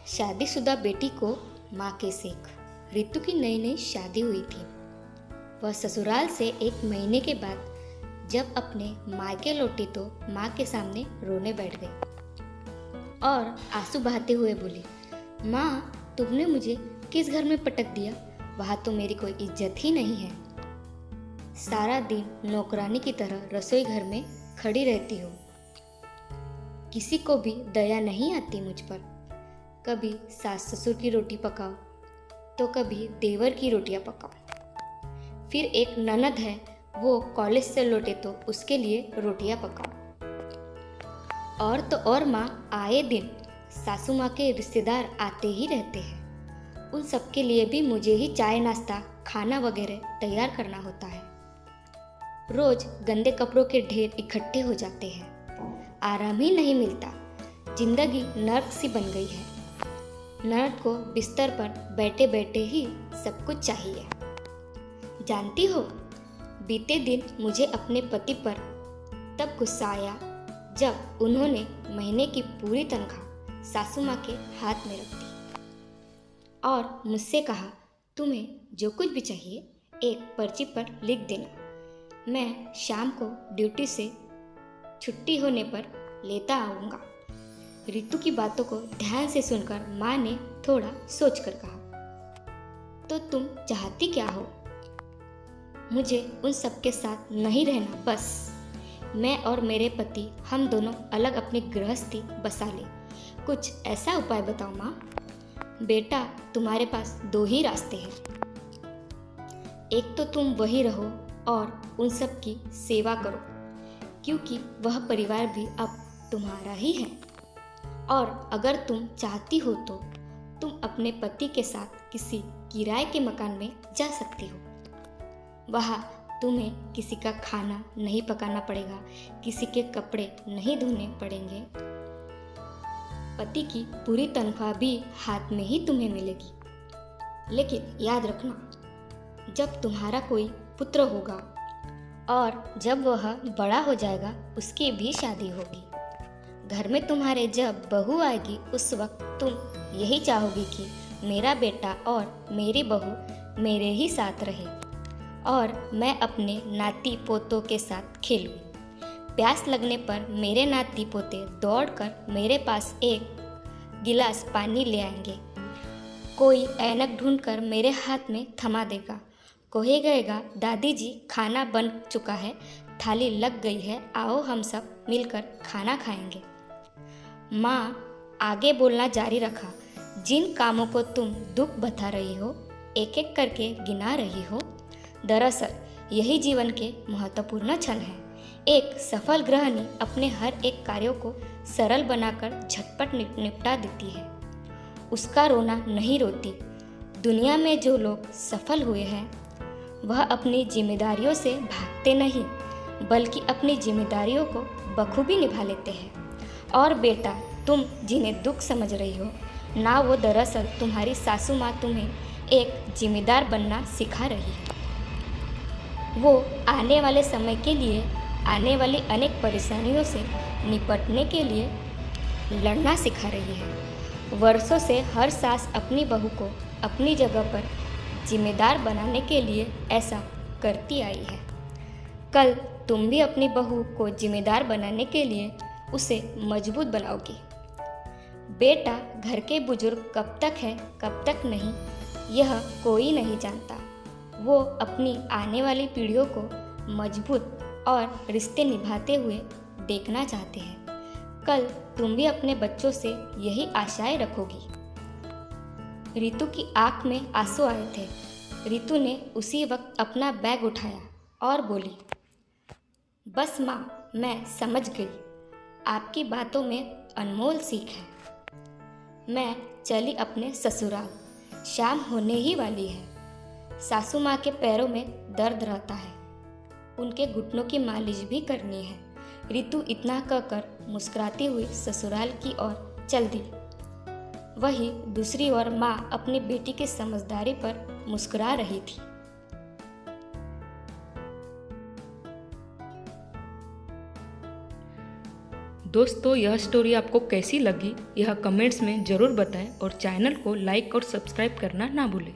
शादीशुदा बेटी को माँ के सेक। रितु की नई नई शादी हुई थी। वह ससुराल से 1 महीने के बाद जब अपने मायके लौटी तो माँ के सामने रोने बैठ गई और आंसू बहाते हुए बोली, माँ, तुमने मुझे किस घर में पटक दिया? वहाँ तो मेरी कोई इज्जत ही नहीं है। सारा दिन नौकरानी की तरह रसोई घर में खड़ी रहती हो। किसी को भी दया नहीं आती मुझ पर। कभी सास ससुर की रोटी पकाओ तो कभी देवर की रोटियां पकाओ। फिर एक ननद है, वो कॉलेज से लौटे तो उसके लिए रोटियां पकाओ। और तो और माँ, आए दिन सासू माँ के रिश्तेदार आते ही रहते हैं। उन सबके लिए भी मुझे ही चाय नाश्ता खाना वगैरह तैयार करना होता है। रोज गंदे कपड़ों के ढेर इकट्ठे हो जाते हैं। आराम ही नहीं मिलता। जिंदगी नर्क सी बन गई है। ननद को बिस्तर पर बैठे बैठे ही सब कुछ चाहिए। जानती हो, बीते दिन मुझे अपने पति पर तब गुस्सा आया जब उन्होंने महीने की पूरी तनख्वाह सासू माँ के हाथ में रख दी और मुझसे कहा, तुम्हें जो कुछ भी चाहिए एक पर्ची पर लिख देना, मैं शाम को ड्यूटी से छुट्टी होने पर लेता आऊँगा। रितु की बातों को ध्यान से सुनकर माँ ने थोड़ा सोचकर कहा, तो तुम चाहती क्या हो? मुझे उन सबके साथ नहीं रहना, बस मैं और मेरे पति हम दोनों अलग अपनी गृहस्थी बसा ले। कुछ ऐसा उपाय बताओ माँ। बेटा, तुम्हारे पास 2 ही रास्ते हैं। एक तो तुम वही रहो और उन सब की सेवा करो, क्योंकि वह परिवार भी अब तुम्हारा ही है। और अगर तुम चाहती हो तो तुम अपने पति के साथ किसी किराए के मकान में जा सकती हो। वहाँ तुम्हें किसी का खाना नहीं पकाना पड़ेगा, किसी के कपड़े नहीं धोने पड़ेंगे। पति की पूरी तनख्वाह भी हाथ में ही तुम्हें मिलेगी। लेकिन याद रखना, जब तुम्हारा कोई पुत्र होगा और जब वह बड़ा हो जाएगा, उसकी भी शादी होगी। घर में तुम्हारे जब बहू आएगी, उस वक्त तुम यही चाहोगी कि मेरा बेटा और मेरी बहू मेरे ही साथ रहे और मैं अपने नाती पोतों के साथ खेलूं। प्यास लगने पर मेरे नाती पोते दौड़कर मेरे पास एक गिलास पानी ले आएंगे। कोई ऐनक ढूंढकर मेरे हाथ में थमा देगा, कहेगा, दादी जी खाना बन चुका है, थाली लग गई है, आओ हम सब मिलकर खाना खाएंगे। माँ आगे बोलना जारी रखा, जिन कामों को तुम दुख बता रही हो, एक एक करके गिना रही हो, दरअसल यही जीवन के महत्वपूर्ण क्षण है। एक सफल गृहिणी अपने हर एक कार्यों को सरल बनाकर झटपट निपटा देती है। उसका रोना नहीं रोती। दुनिया में जो लोग सफल हुए हैं, वह अपनी जिम्मेदारियों से भागते नहीं, बल्कि अपनी जिम्मेदारियों को बखूबी निभा लेते हैं। और बेटा, तुम जिन्हें दुख समझ रही हो ना, वो दरअसल तुम्हारी सासू माँ तुम्हें एक जिम्मेदार बनना सिखा रही है। वो आने वाले समय के लिए, आने वाली अनेक परेशानियों से निपटने के लिए लड़ना सिखा रही है। वर्षों से हर सास अपनी बहू को अपनी जगह पर जिम्मेदार बनाने के लिए ऐसा करती आई है। कल तुम भी अपनी बहू को जिम्मेदार बनाने के लिए उसे मजबूत बनाओगी। बेटा, घर के बुजुर्ग कब तक है कब तक नहीं, यह कोई नहीं जानता। वो अपनी आने वाली पीढ़ियों को मजबूत और रिश्ते निभाते हुए देखना चाहते हैं। कल तुम भी अपने बच्चों से यही आशाएं रखोगी। रितु की आंख में आंसू आए थे। रितु ने उसी वक्त अपना बैग उठाया और बोली, बस माँ, मैं समझ गई। आपकी बातों में अनमोल सीख है। मैं चली अपने ससुराल। शाम होने ही वाली है। सासू माँ के पैरों में दर्द रहता है, उनके घुटनों की मालिश भी करनी है। रितु इतना कहकर मुस्कुराती हुई ससुराल की ओर चल दी। वहीं दूसरी ओर माँ अपनी बेटी की समझदारी पर मुस्कुरा रही थी। दोस्तों, यह स्टोरी आपको कैसी लगी यह कमेंट्स में ज़रूर बताएं और चैनल को लाइक और सब्सक्राइब करना ना भूलें।